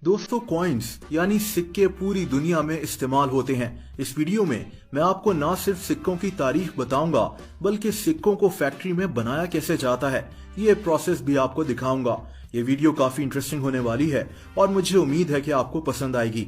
दोस्तों, कॉइन्स यानी सिक्के पूरी दुनिया में इस्तेमाल होते हैं। इस वीडियो में मैं आपको न सिर्फ सिक्कों की तारीख बताऊंगा बल्कि सिक्कों को फैक्ट्री में बनाया कैसे जाता है ये प्रोसेस भी आपको दिखाऊंगा। ये वीडियो काफी इंटरेस्टिंग होने वाली है और मुझे उम्मीद है कि आपको पसंद आएगी।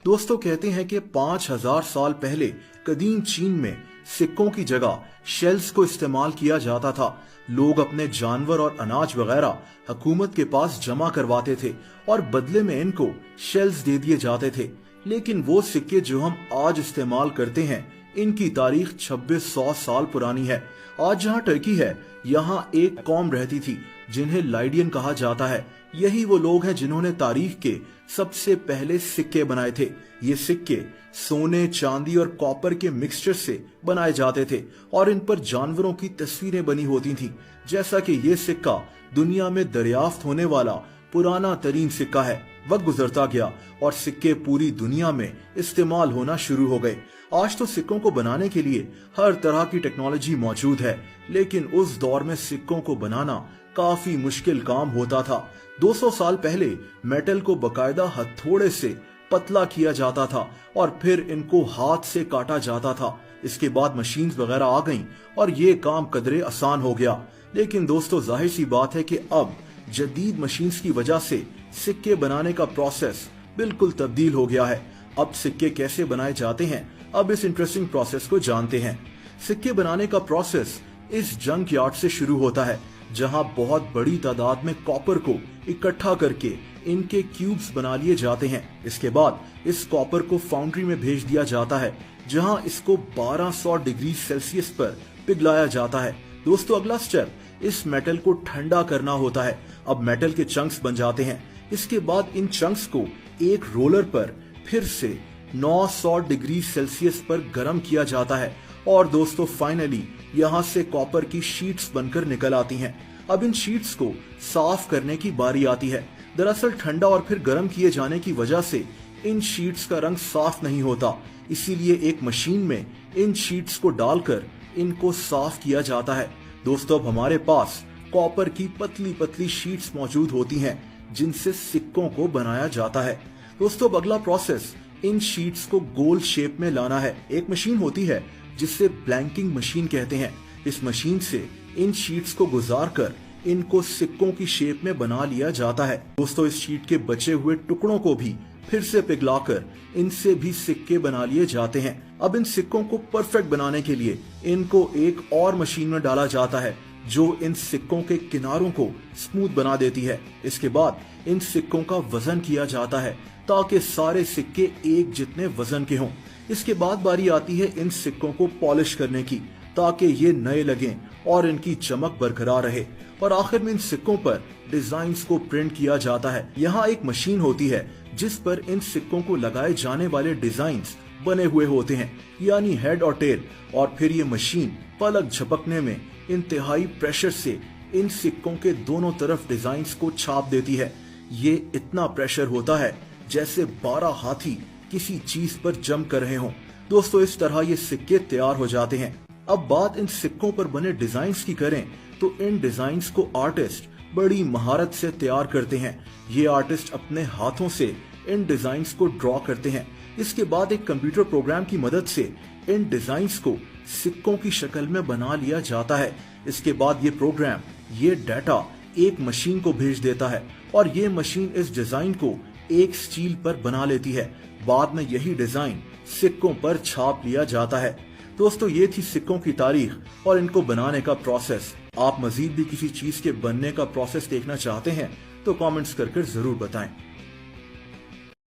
दोस्तों, कहते हैं कि 5000 साल पहले कदीम चीन में सिक्कों की जगह शेल्स को इस्तेमाल किया जाता था। लोग अपने जानवर और अनाज वगैरह हुकूमत के पास जमा करवाते थे और बदले में इनको शेल्स दे दिए जाते थे। लेकिन वो सिक्के जो हम आज इस्तेमाल करते हैं इनकी तारीख 2600 साल पुरानी है। आज जहाँ टर्की है यहाँ एक कौम रहती थी जिन्हें लाइडियन कहा जाता है। यही वो लोग हैं जिन्होंने तारीख के सबसे पहले सिक्के बनाए थे। ये सिक्के सोने, चांदी और कॉपर के मिक्सचर से बनाए जाते थे और इन पर जानवरों की तस्वीरें बनी होती थी। जैसा कि ये सिक्का दुनिया में दरियाफ्त होने वाला पुराना तरीन सिक्का है। वक्त गुजरता गया और सिक्के पूरी दुनिया में इस्तेमाल होना शुरू हो गए। आज तो सिक्कों को बनाने के लिए हर तरह की टेक्नोलॉजी मौजूद है, लेकिन उस दौर में सिक्कों को बनाना काफी मुश्किल काम होता था। 200 साल पहले मेटल को बकायदा हथौड़े से पतला किया जाता था और फिर इनको हाथ से काटा जाता था। इसके बाद मशीन्स वगैरह आ गईं और ये काम कदरे आसान हो गया। लेकिन दोस्तों, जाहिर सी बात है कि अब जदीद मशीन्स की वजह से सिक्के बनाने का प्रोसेस बिल्कुल तब्दील हो गया है। अब सिक्के कैसे बनाए जाते हैं, अब इस इंटरेस्टिंग प्रोसेस को जानते हैं। सिक्के बनाने का प्रोसेस इस जंक यार्ड से शुरू होता है जहां बहुत बड़ी तादाद में कॉपर को इकट्ठा करके इनके क्यूब्स बना लिए जाते हैं। इसके बाद इस कॉपर को फाउंड्री में भेज दिया जाता है जहां इसको 1200 डिग्री सेल्सियस पर पिघलाया जाता है। दोस्तों, अगला स्टेप इस मेटल को ठंडा करना होता है। अब मेटल के चंक्स बन जाते हैं। इसके बाद इन चंक्स को एक रोलर पर फिर से 900 डिग्री सेल्सियस पर गर्म किया जाता है और दोस्तों फाइनली यहाँ से कॉपर की शीट्स बनकर निकल आती हैं। अब इन शीट्स को साफ करने की बारी आती है। दरअसल ठंडा और फिर गर्म किए जाने की वजह से इन शीट्स का रंग साफ नहीं होता, इसीलिए एक मशीन में इन शीट्स को डालकर इनको साफ किया जाता है। दोस्तों, अब हमारे पास कॉपर की पतली पतली शीट्स मौजूद होती हैं जिनसे सिक्कों को बनाया जाता है। दोस्तों, अब अगला प्रोसेस इन शीट्स को गोल शेप में लाना है। एक मशीन होती है जिसे ब्लैंकिंग मशीन कहते हैं। इस मशीन से इन शीट्स को गुजार कर इनको सिक्कों की शेप में बना लिया जाता है। दोस्तों, इस शीट के बचे हुए टुकड़ों को भी फिर से पिघलाकर इनसे भी सिक्के बना लिए जाते हैं। अब इन सिक्कों को परफेक्ट बनाने के लिए इनको एक और मशीन में डाला जाता है जो इन सिक्कों के किनारों को स्मूथ बना देती है। इसके बाद इन सिक्कों का वजन किया जाता है ताकि सारे सिक्के एक जितने वजन के हों। इसके बाद बारी आती है इन सिक्कों को पॉलिश करने की ताकि ये नए लगें और इनकी चमक बरकरार रहे। और आखिर में इन सिक्कों पर डिजाइन्स को प्रिंट किया जाता है। यहाँ एक मशीन होती है जिस पर इन सिक्कों को लगाए जाने वाले डिजाइन्स बने हुए होते हैं, यानी हेड और टेल। और फिर ये मशीन पलक झपकने में इंतहाई प्रेशर से इन सिक्कों के दोनों तरफ डिजाइन्स को छाप देती है। ये इतना प्रेशर होता है जैसे 12 हाथी किसी चीज पर जम कर रहे हों। दोस्तों, इस तरह ये सिक्के तैयार हो जाते हैं। अब बात इन सिक्कों पर बने डिजाइन्स की करें तो इन डिजाइन्स को आर्टिस्ट बड़ी महारत से तैयार करते हैं। ये आर्टिस्ट अपने हाथों से इन डिजाइन्स को ड्रॉ करते हैं। इसके बाद एक कंप्यूटर प्रोग्राम की मदद से इन डिजाइन्स को सिक्कों की शक्ल में बना लिया जाता है। इसके बाद ये प्रोग्राम ये डाटा एक मशीन को भेज देता है और ये मशीन इस डिजाइन को एक स्टील पर बना लेती है। बाद में यही डिजाइन सिक्कों पर छाप लिया जाता है। दोस्तों, ये थी सिक्कों की तारीख और इनको बनाने का प्रोसेस। आप मजीद भी किसी चीज के बनने का प्रोसेस देखना चाहते हैं तो कमेंट्स कर जरूर बताएं।